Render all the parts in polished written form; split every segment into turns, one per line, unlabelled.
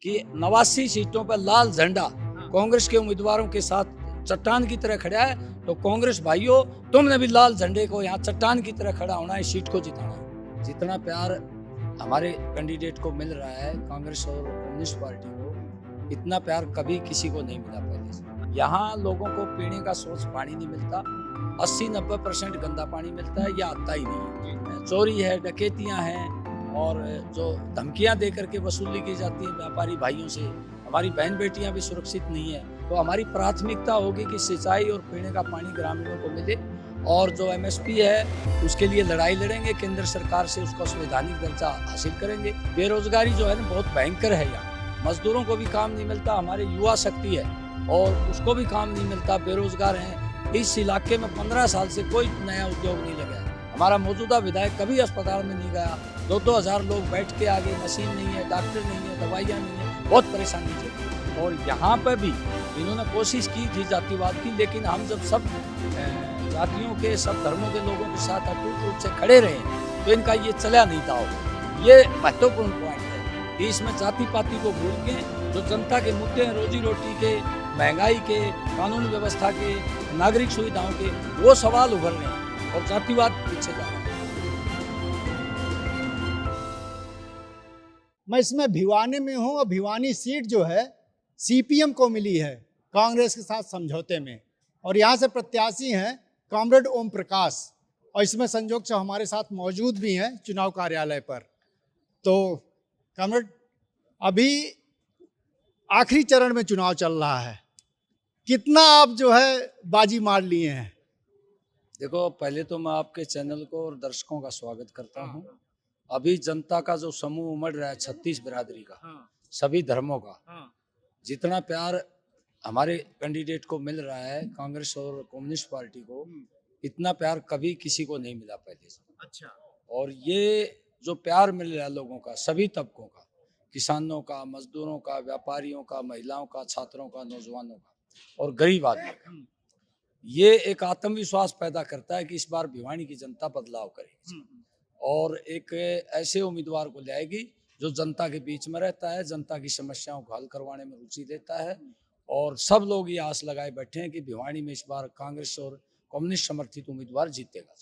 कि 89 सीटों पर लाल झंडा कांग्रेस के उम्मीदवारों के साथ चट्टान की तरह खड़ा है। तो कांग्रेस भाइयों, तुमने भी लाल झंडे को यहाँ चट्टान की तरह खड़ा होना है, सीट को जिताना है। जितना प्यार हमारे कैंडिडेट को मिल रहा है कांग्रेस और कम्युनिस्ट पार्टी को, इतना प्यार कभी किसी को नहीं मिला पहले से। यहाँ लोगों को पीने का स्वच्छ पानी नहीं मिलता, 80-90% गंदा पानी मिलता है, या आता ही नहीं है। चोरी है, डकैतियां हैं, और जो धमकियां दे करके वसूली की जाती है व्यापारी भाइयों से, हमारी बहन बेटियां भी सुरक्षित नहीं है। तो हमारी प्राथमिकता होगी कि सिंचाई और पीने का पानी ग्रामीणों को मिले, और जो एमएसपी है उसके लिए लड़ाई लड़ेंगे, केंद्र सरकार से उसका संवैधानिक दर्जा हासिल करेंगे। बेरोजगारी जो है ना बहुत भयंकर है, यहाँ मजदूरों को भी काम नहीं मिलता, हमारे युवा शक्ति है और उसको भी काम नहीं मिलता, बेरोजगार हैं। इस इलाके में 15 साल से कोई नया उद्योग नहीं लगा है। हमारा मौजूदा विधायक कभी अस्पताल में नहीं गया, 2-2 हज़ार लोग बैठ के आगे, मशीन नहीं है, डॉक्टर नहीं है, दवाइयाँ नहीं है, बहुत परेशानी थी। और यहाँ पर भी इन्होंने कोशिश की थी जातिवाद की, लेकिन हम जब सब जातियों के, सब धर्मों के लोगों के साथ अटूट रूप से खड़े रहे तो इनका ये चला नहीं था। ये महत्वपूर्ण पॉइंट है कि इसमें जाति पाति को भूल के जो जनता के मुद्दे हैं, रोजी रोटी के, महंगाई के, कानून व्यवस्था के, नागरिक सुविधाओं के, वो सवाल उभर रहे हैं और जातिवाद पीछे जा रहा है।
मैं इसमें भिवानी में हूँ और भिवानी सीट जो है सीपीएम को मिली है कांग्रेस के साथ समझौते में, और यहाँ से प्रत्याशी हैं कॉमरेड ओम प्रकाश, और इसमें संजोग से हमारे साथ मौजूद भी हैं चुनाव कार्यालय पर। तो कॉमरेड, अभी आखिरी चरण में चुनाव चल रहा है, कितना आप जो है बाजी मार लिए हैं?
देखो, पहले तो मैं आपके चैनल को और दर्शकों का स्वागत करता हूँ। अभी जनता का जो समूह उमड़ रहा है 36 बिरादरी का, सभी धर्मों का, जितना प्यार हमारे कैंडिडेट को मिल रहा है कांग्रेस और कम्युनिस्ट पार्टी को, इतना प्यार कभी किसी को नहीं मिला पहले से।
अच्छा।
और ये जो प्यार मिल रहा है लोगों का, सभी तबकों का, किसानों का, मजदूरों का, व्यापारियों का, महिलाओं का, छात्रों का, नौजवानों का और गरीब आदमी का, ये एक आत्मविश्वास पैदा करता है कि इस बार भिवानी की जनता बदलाव करेगी और एक ऐसे उम्मीदवार को लाएगी जो जनता के बीच में रहता है, जनता की समस्याओं को हल करवाने में रुचि लेता है। और सब लोग ये आस लगाए बैठे हैं कि भिवानी में इस बार कांग्रेस और कम्युनिस्ट समर्थित उम्मीदवार जीतेगा।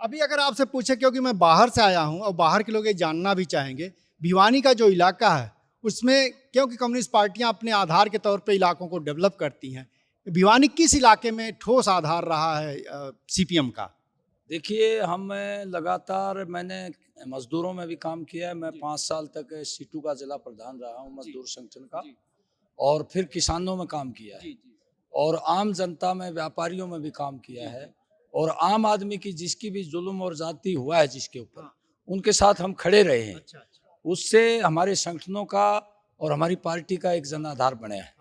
अभी अगर आपसे पूछे, क्योंकि मैं बाहर से आया हूं और बाहर के लोग ये जानना भी चाहेंगे, भिवानी का जो इलाका है उसमें, क्योंकि कम्युनिस्ट पार्टियां अपने आधार के तौर पे इलाकों को डेवलप करती हैं, भिवानी किस इलाके में ठोस आधार रहा है सीपीएम का?
देखिए, हम लगातार, मैंने मजदूरों में भी काम किया है। मैं 5 साल तक सीटू का जिला प्रधान रहा हूँ मजदूर संगठन का, और फिर किसानों में काम किया है, और आम जनता में, व्यापारियों में भी काम किया है, और आम आदमी की जिसकी भी जुल्म और जाति हुआ है जिसके ऊपर, उनके साथ हम खड़े रहे हैं। उससे हमारे संगठनों का और हमारी पार्टी का एक जन आधार बने है,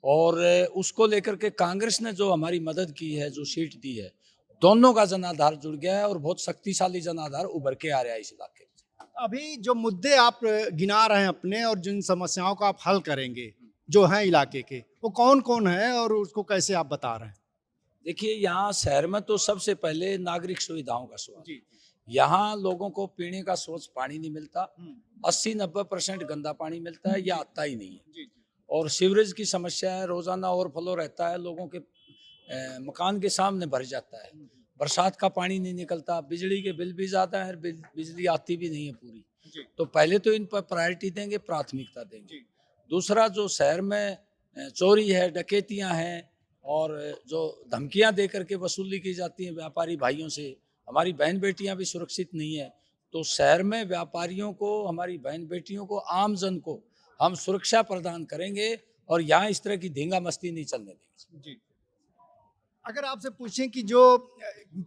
और उसको लेकर के कांग्रेस ने जो हमारी मदद की है, जो सीट दी है, दोनों का जन आधार जुड़ गया है और बहुत शक्तिशाली जन आधार उभर के आ रहा है इस इलाके में।
अभी जो मुद्दे आप गिना रहे हैं अपने, और जिन समस्याओं का आप हल करेंगे जो हैं इलाके के, वो कौन कौन है और उसको कैसे आप बता रहे हैं?
देखिए, यहाँ शहर में तो सबसे पहले नागरिक सुविधाओं का सवाल। यहाँ लोगों को पीने का स्वच्छ पानी नहीं मिलता, 80-90% गंदा पानी मिलता है, या आता ही नहीं है। और सीवरेज की समस्या है, रोजाना ओवरफ्लो रहता है, लोगों के मकान के सामने भर जाता है, बरसात का पानी नहीं निकलता, बिजली के बिल भी ज्यादा है, बिजली आती भी नहीं है पूरी। तो पहले तो इन पर प्रायोरिटी देंगे, प्राथमिकता देंगे। दूसरा, जो शहर में चोरी है, डकैतियां हैं, और जो धमकियां दे करके वसूली की जाती हैं व्यापारी भाइयों से, हमारी बहन बेटियां भी सुरक्षित नहीं है। तो शहर में व्यापारियों को, हमारी बहन बेटियों को, आम जन को हम सुरक्षा प्रदान करेंगे, और यहाँ इस तरह की धींगा मस्ती नहीं चलने देंगे।
अगर आपसे पूछें कि जो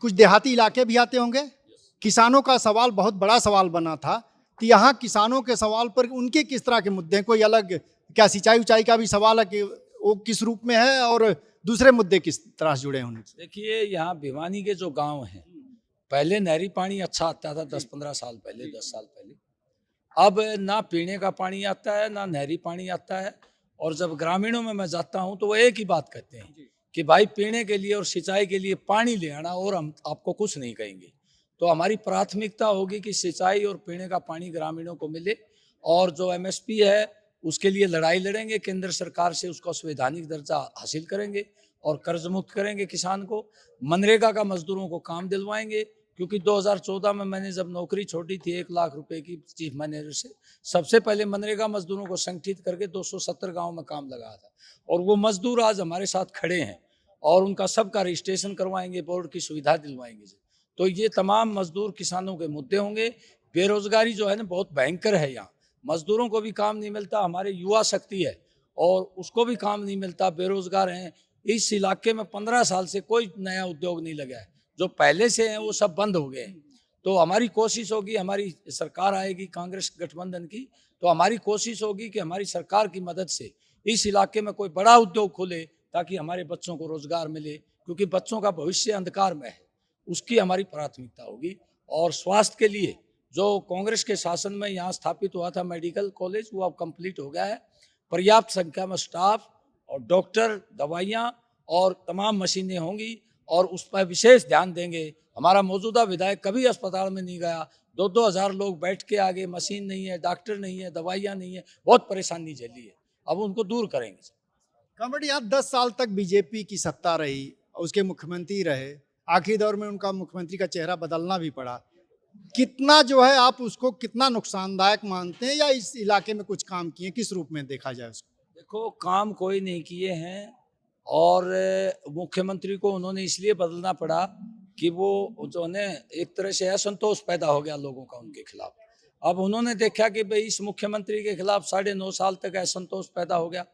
कुछ देहाती इलाके भी आते होंगे, किसानों का सवाल बहुत बड़ा सवाल बना था, तो यहाँ किसानों के सवाल पर उनके किस तरह के मुद्दे हैं? कोई अलग, क्या सिंचाई उचाई का भी सवाल है कि वो किस रूप में है, और दूसरे मुद्दे किस तरह से जुड़े हैं उनसे?
देखिए, यहाँ भिवानी के जो गांव हैं, पहले नहरी पानी अच्छा आता था 10-15 साल पहले, 10 साल पहले। अब ना पीने का पानी आता है, ना नहरी पानी आता है। और जब ग्रामीणों में मैं जाता हूँ तो वो एक ही बात कहते हैं कि भाई, पीने के लिए और सिंचाई के लिए पानी ले आना, और हम आपको कुछ नहीं कहेंगे। तो हमारी प्राथमिकता होगी कि सिंचाई और पीने का पानी ग्रामीणों को मिले, और जो एमएसपी है उसके लिए लड़ाई लड़ेंगे, केंद्र सरकार से उसका संवैधानिक दर्जा हासिल करेंगे और कर्ज मुक्त करेंगे किसान को। मनरेगा का मजदूरों को काम दिलवाएंगे, क्योंकि 2014 में मैंने जब नौकरी छोड़ी थी 1 लाख रुपए की चीफ मैनेजर से, सबसे पहले मनरेगा मजदूरों को संगठित करके 270 गाँव में काम लगाया था। और वो मजदूर आज हमारे साथ खड़े हैं और उनका सबका रजिस्ट्रेशन करवाएंगे, बोर्ड की सुविधा दिलवाएंगे। तो ये तमाम मजदूर किसानों के मुद्दे होंगे। बेरोजगारी जो है ना बहुत भयंकर है यहाँ, मजदूरों को भी काम नहीं मिलता, हमारे युवा शक्ति है और उसको भी काम नहीं मिलता, बेरोजगार हैं। इस इलाके में 15 साल से कोई नया उद्योग नहीं लगा है, जो पहले से हैं वो सब बंद हो गए हैं। तो हमारी कोशिश होगी, हमारी सरकार आएगी कांग्रेस गठबंधन की, तो हमारी कोशिश होगी कि हमारी सरकार की मदद से इस इलाके में कोई बड़ा उद्योग खुले ताकि हमारे बच्चों को रोजगार मिले, क्योंकि बच्चों का भविष्य अंधकार में है, उसकी हमारी प्राथमिकता होगी। और स्वास्थ्य के लिए जो कांग्रेस के शासन में यहाँ स्थापित हुआ था मेडिकल कॉलेज, वो अब कंप्लीट हो गया है। पर्याप्त संख्या में स्टाफ और डॉक्टर, दवाइयाँ और तमाम मशीनें होंगी और उस पर विशेष ध्यान देंगे। हमारा मौजूदा विधायक कभी अस्पताल में नहीं गया, 2-2 हज़ार लोग बैठ के आगे, मशीन नहीं है, डॉक्टर नहीं है, दवाइयाँ नहीं है, बहुत परेशानी झेली है, अब उनको दूर करेंगे।
कॉमरेड, यहाँ 10 साल तक बीजेपी की सत्ता रही, उसके मुख्यमंत्री रहे, आखिरी दौर में उनका मुख्यमंत्री का चेहरा बदलना भी पड़ा। कितना जो है आप उसको कितना नुकसानदायक मानते हैं, या इस इलाके में कुछ काम किए, किस रूप में देखा जाए उसको?
देखो, काम कोई नहीं किए हैं और मुख्यमंत्री को उन्होंने इसलिए बदलना पड़ा कि वो जो है एक तरह से असंतोष पैदा हो गया लोगों का उनके खिलाफ। अब उन्होंने देखा कि भाई इस मुख्यमंत्री के खिलाफ 9.5 साल तक असंतोष पैदा हो गया,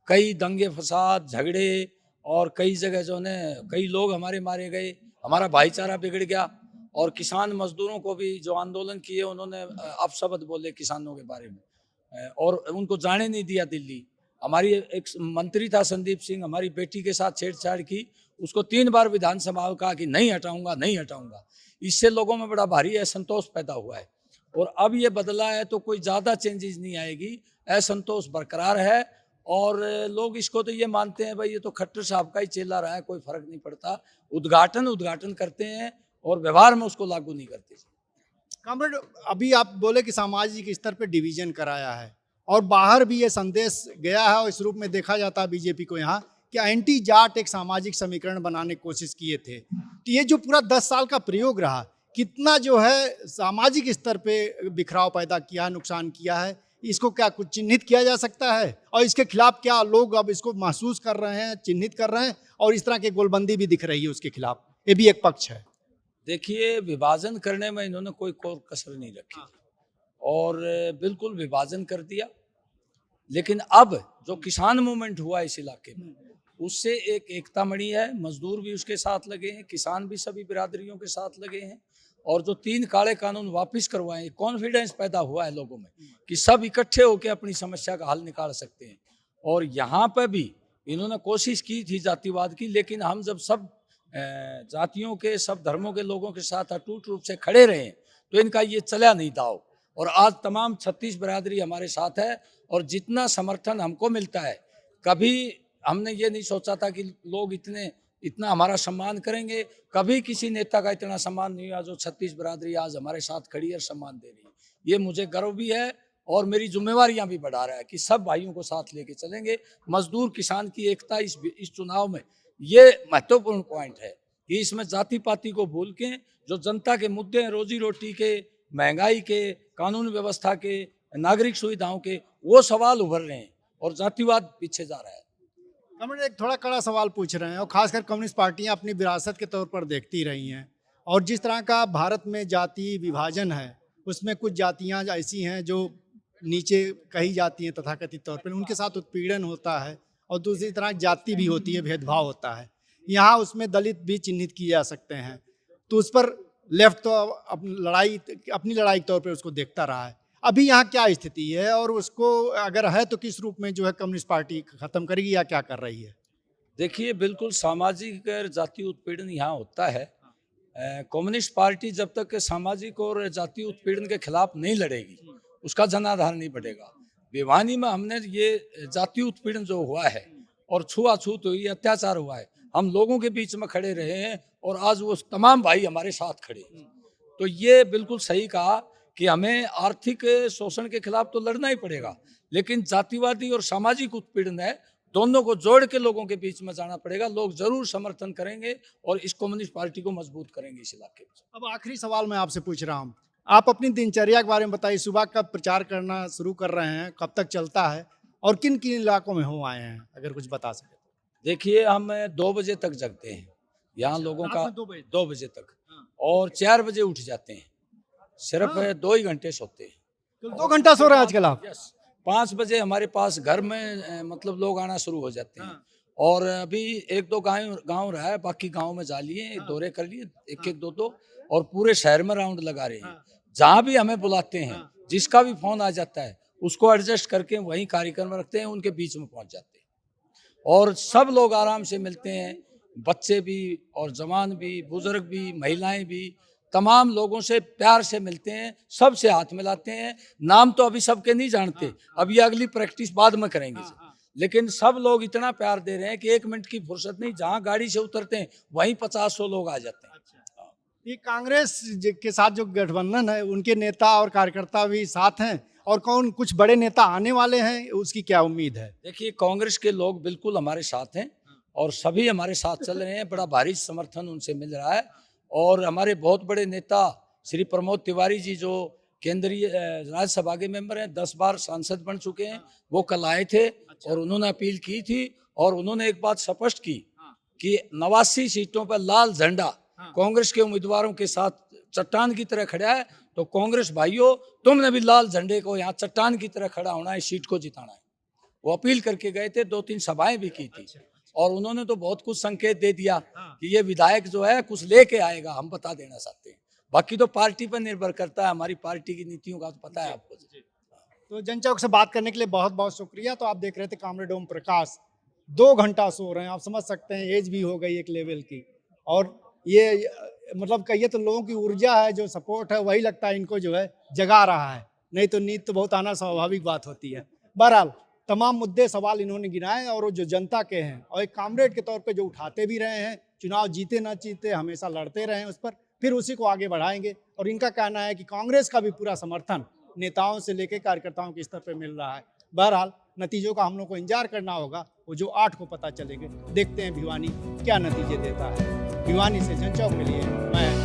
कई दंगे फसाद, झगड़े और कई जगह जो है कई लोग हमारे मारे गए, हमारा भाईचारा बिगड़ गया और किसान मजदूरों को भी जो आंदोलन किए उन्होंने अपशब्द बोले किसानों के बारे में और उनको जाने नहीं दिया दिल्ली। हमारी एक मंत्री था संदीप सिंह, हमारी बेटी के साथ छेड़छाड़ की, उसको 3 बार विधानसभा में कहा कि नहीं हटाऊंगा, नहीं हटाऊंगा। इससे लोगों में बड़ा भारी असंतोष पैदा हुआ है और अब ये बदला है तो कोई ज़्यादा चेंजेस नहीं आएगी, असंतोष बरकरार है और लोग इसको तो ये मानते हैं भाई ये तो खट्टर साहब का ही चेला रहा है, कोई फर्क नहीं पड़ता। उद्घाटन करते हैं और व्यवहार में उसको लागू नहीं करते।
कॉमरेड, अभी आप बोले कि सामाजिक स्तर पे डिवीजन कराया है और बाहर भी ये संदेश गया है और इस रूप में देखा जाता है बीजेपी को यहाँ कि एंटी जाट एक सामाजिक समीकरण बनाने की कोशिश किए थे। तो ये जो पूरा 10 साल का प्रयोग रहा, कितना जो है सामाजिक स्तर पे बिखराव पैदा किया, नुकसान किया है, इसको क्या कुछ चिन्हित किया जा सकता है? और इसके खिलाफ क्या लोग अब इसको महसूस कर रहे हैं, चिन्हित कर रहे हैं, और इस तरह की गोलबंदी भी दिख रही है उसके खिलाफ, ये भी एक पक्ष है।
देखिए, विभाजन करने में इन्होंने कोई कसर नहीं रखी और बिल्कुल विभाजन कर दिया। लेकिन अब जो किसान मूवमेंट हुआ इस इलाके में, उससे एक एकता मणि है, मजदूर भी उसके साथ लगे हैं, किसान भी सभी बिरादरियों के साथ लगे हैं और जो 3 काले कानून वापस करवाए, कॉन्फिडेंस पैदा हुआ है लोगों में कि सब इकट्ठे होकर अपनी समस्या का हल निकाल सकते हैं। और यहाँ पर भी इन्होंने कोशिश की थी जातिवाद की, लेकिन हम जब सब जातियों के, सब धर्मों के लोगों के साथ अटूट रूप से खड़े रहे तो इनका ये चला नहीं दाव। और आज तमाम 36 बिरादरी हमारे साथ है और जितना समर्थन हमको मिलता है, कभी हमने ये नहीं सोचा था कि लोग इतना हमारा सम्मान करेंगे। कभी किसी नेता का इतना सम्मान नहीं हुआ जो 36 बिरादरी आज हमारे साथ खड़ी है, सम्मान दे रही है। ये मुझे गर्व भी है और मेरी जिम्मेवारियां भी बढ़ा रहा है कि सब भाइयों को साथ लेके चलेंगे। मजदूर किसान की एकता इस चुनाव में ये महत्वपूर्ण पॉइंट है कि इसमें जाति पाति को भूल के जो जनता के मुद्दे हैं, रोजी रोटी के, महंगाई के, कानून व्यवस्था के, नागरिक सुविधाओं के, वो सवाल उभर रहे हैं और जातिवाद पीछे जा रहा है।
कॉमरेड, एक थोड़ा कड़ा सवाल पूछ रहे हैं, और खासकर कम्युनिस्ट पार्टियां अपनी विरासत के तौर पर देखती रही हैं, और जिस तरह का भारत में जाति विभाजन है उसमें कुछ जातियां ऐसी हैं जो नीचे कही जाती हैं तथाकथित तौर पर, उनके साथ उत्पीड़न होता है, और दूसरी तरह जाति भी होती है, भेदभाव होता है। यहाँ उसमें दलित भी चिन्हित किए जा सकते हैं, तो उस पर लेफ्ट तो अपनी लड़ाई के तौर पर उसको देखता रहा है। अभी यहाँ क्या स्थिति है, और उसको अगर है तो किस रूप में जो है कम्युनिस्ट पार्टी खत्म करेगी या क्या कर रही है?
देखिए, बिल्कुल सामाजिक और जाति उत्पीड़न यहाँ होता है। कम्युनिस्ट पार्टी जब तक सामाजिक और जाति उत्पीड़न के खिलाफ नहीं लड़ेगी, उसका जनाधार नहीं बढ़ेगा। भिवानी में हमने ये जाति उत्पीड़न जो हुआ है और छुआछूत हुई, अत्याचार हुआ है, हम लोगों के बीच में खड़े रहे हैं और आज वो तमाम भाई हमारे साथ खड़े हैं। तो ये बिल्कुल सही कहा कि हमें आर्थिक शोषण के खिलाफ तो लड़ना ही पड़ेगा, लेकिन जातिवादी और सामाजिक उत्पीड़न है, दोनों को जोड़ के लोगों के बीच में जाना पड़ेगा। लोग जरूर समर्थन करेंगे और इस कम्युनिस्ट पार्टी को मजबूत करेंगे इस इलाके में।
अब आखिरी सवाल मैं आपसे पूछ रहा हूँ, आप अपनी दिनचर्या के बारे में बताइए। सुबह कब प्रचार करना शुरू कर रहे हैं, कब तक चलता है, और किन किन इलाकों में हो आए हैं, अगर कुछ बता सके।
देखिए, हम 2 बजे तक जगते हैं यहाँ लोगों का, 2 बजे तक, और 4 बजे उठ जाते हैं। सिर्फ 2 ही घंटे सोते हैं।
तो 2 घंटा सो रहे हैं आजकल आप?
5 बजे हमारे पास घर में मतलब लोग आना शुरू हो जाते हैं। और अभी 1-2 गांव रहा है, बाकी गांव में जा लिए, दौरे कर लिए, एक-एक 2-2, और पूरे शहर में राउंड लगा रहे हैं। जहाँ भी हमें बुलाते हैं, जिसका भी फोन आ जाता है, उसको एडजस्ट करके वहीं कार्यक्रम रखते हैं, उनके बीच में पहुंच जाते हैं। और सब लोग आराम से मिलते हैं, बच्चे भी और जवान भी, बुजुर्ग भी, महिलाएं भी, तमाम लोगों से प्यार से मिलते हैं, सबसे हाथ मिलाते हैं। नाम तो अभी सबके नहीं जानते, अब ये अगली प्रैक्टिस बाद में करेंगे। लेकिन सब लोग इतना प्यार दे रहे हैं कि 1 मिनट की फुर्सत नहीं, जहाँ गाड़ी से उतरते हैं वहीं 50-100 लोग आ जाते हैं।
ये कांग्रेस के साथ जो गठबंधन है, उनके नेता और कार्यकर्ता भी साथ हैं, और कौन कुछ बड़े नेता आने वाले हैं, उसकी क्या उम्मीद है?
देखिए, कांग्रेस के लोग बिल्कुल हमारे साथ हैं और सभी हमारे साथ चल रहे हैं। बड़ा भारी समर्थन उनसे मिल रहा है। और हमारे बहुत बड़े नेता श्री प्रमोद तिवारी जी, जो केंद्रीय राज्यसभा के मेंबर हैं, 10 बार सांसद बन चुके हैं, वो कल आए थे और उन्होंने अपील की थी। और उन्होंने एक बात स्पष्ट की कि 89 सीटों पर लाल झंडा कांग्रेस के उम्मीदवारों के साथ चट्टान की तरह खड़ा है। तो कांग्रेस भाइयों, तुमने भी लाल झंडे को यहाँ चट्टान की तरह खड़ा होना है, इस सीट को जिताना है। वो अपील करके गए थे, 2-3 सभाएं भी की थी। और उन्होंने तो बहुत कुछ संकेत दे दिया कि ये विधायक जो है कुछ लेके आएगा, हम बता देना चाहते हैं। बाकी तो पार्टी पर निर्भर करता है, हमारी पार्टी की नीतियों का तो पता है आपको।
तो जनचौक से बात करने के लिए बहुत बहुत शुक्रिया। तो आप देख रहे थे कॉमरेड ओम प्रकाश, 2 घंटा सो रहे हैं। आप समझ सकते हैं, एज भी हो गई एक लेवल की, और ये मतलब कहिए तो लोगों की ऊर्जा है, जो सपोर्ट है, वही लगता है इनको जो है जगा रहा है। नहीं तो नींद तो बहुत आना स्वाभाविक बात होती है। बहरहाल तमाम मुद्दे सवाल इन्होंने गिनाए, और वो जो जनता के हैं, और एक कॉमरेड के तौर पे जो उठाते भी रहे हैं, चुनाव जीते ना जीते हमेशा लड़ते रहे हैं उस पर, फिर उसी को आगे बढ़ाएंगे। और इनका कहना है कि कांग्रेस का भी पूरा समर्थन नेताओं से लेकर कार्यकर्ताओं के स्तर पर मिल रहा है। बहरहाल नतीजों का हम लोग को इंतजार करना होगा, वो जो 8 को पता चलेंगे। देखते हैं भिवानी क्या नतीजे देता है। भिवानी से जनचौक के लिए मैं